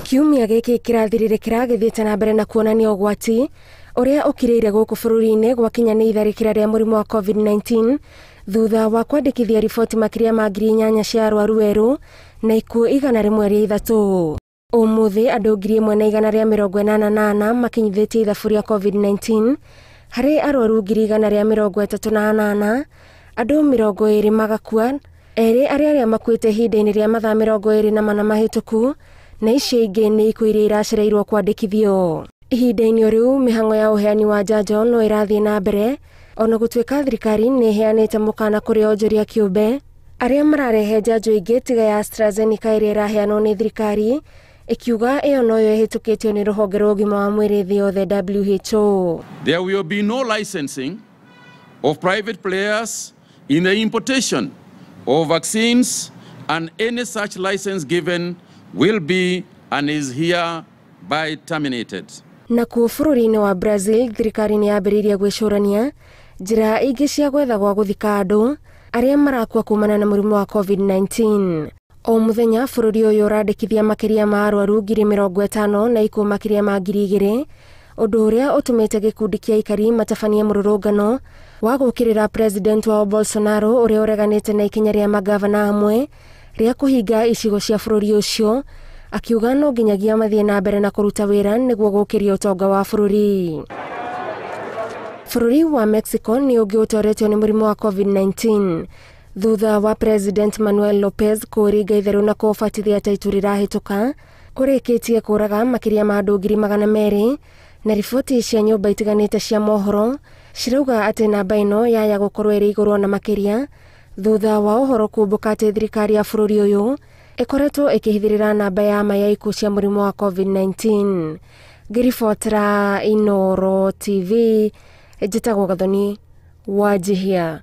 Kiumia gĩkĩ kĩrathirire kĩragĩthiĩte na mbere na kuonania ũgwati ũrĩa ũkirĩire gũkũ bũrũri-inĩ gwakinya nĩ itharĩkĩra rĩa mũrimũ wa COVID-19 thutha wa kwandĩkithia riboti makĩria ma 8,000 cia arwaru erũ na ikuũ 103. Ũmũthĩ andũ 1,188 makinyithĩtie ithabu rĩa COVID-19 harĩ arwaru 138, andũ 20 magakua, erĩ arĩa makuĩte ihinda-inĩ rĩa mathaa 24 mahĩtũku, na icio ingĩ nĩ ikuũ iria iracereirwo kwandĩkithio. Ihinda-inĩ rĩu mĩhang'o ya ũheani wa njanjo no ĩrathiĩ na mbere, ona gũtuĩka thirikari nĩ ĩheanĩte mũkana kũrĩ onjoria kĩũmbe arĩa mararehe njanjo ingĩ tiga ya AstraZeneca ĩrĩa ĩraheanwo nĩ thirikari, ikiuga ĩyo noyo ĩhĩtũkĩtio nĩ rũhonge rwa ũgima wa mwĩrĩ thĩ yothe WHO. There will be no licensing of private players in the importation of vaccines, and any such license given will be and is hereby terminated. Nakuo bũrũri-inĩ wa Brazil, thirikari nĩ yambĩrĩirie gwĩcũrania njĩra ingĩ cia gwetha gwa gũthika andũ arĩa marakua kumana na mũrimũ wa COVID-19. O mũthenya bũrũri ũyũ ũrandĩkithia makĩria ma arwaru 50,000 na ikuũ makĩria ma 2,000, ũndũ ũrĩa ũtũmĩte gĩkundi kĩa aikari matabanie mũrũrũngano wa gũkĩrĩra president wao Bolsonaro ũrĩa ũreganĩte na ikinya rĩa magavana amwe rĩa kũhinga icigo cia bũrũri ũcio, akiuga no nginyagia mathiĩ na mbere na kũruta wĩra nĩguo gũkĩria ũtonga wa bũrũri. Bũrũri wa Mexico nĩ ũngĩ ũtoretio nĩ mũrimũ wa COVID-19 thutha wa President Manuel Lopez kũringa itherũ na kũbatithia ta itu rĩrahĩtũka ũrĩkĩtie kũraga makĩria ma andũ 200,000, na riboti cia nyũmba itiganĩte cia mohoro cirauga atĩ namba ĩno yaya gũkorwo ĩrĩ igũrũ na makĩria thutha wa ũhoro kumbũka atĩ thirikari ya bũrũri ũyũ ĩkoretwo ĩkĩhithĩrĩra namba ya ma ya ikuũ cia mũrimũ wa COVID-19. Ngĩribotera Inooro TV, njĩtagwo Gathoni Wanjihia.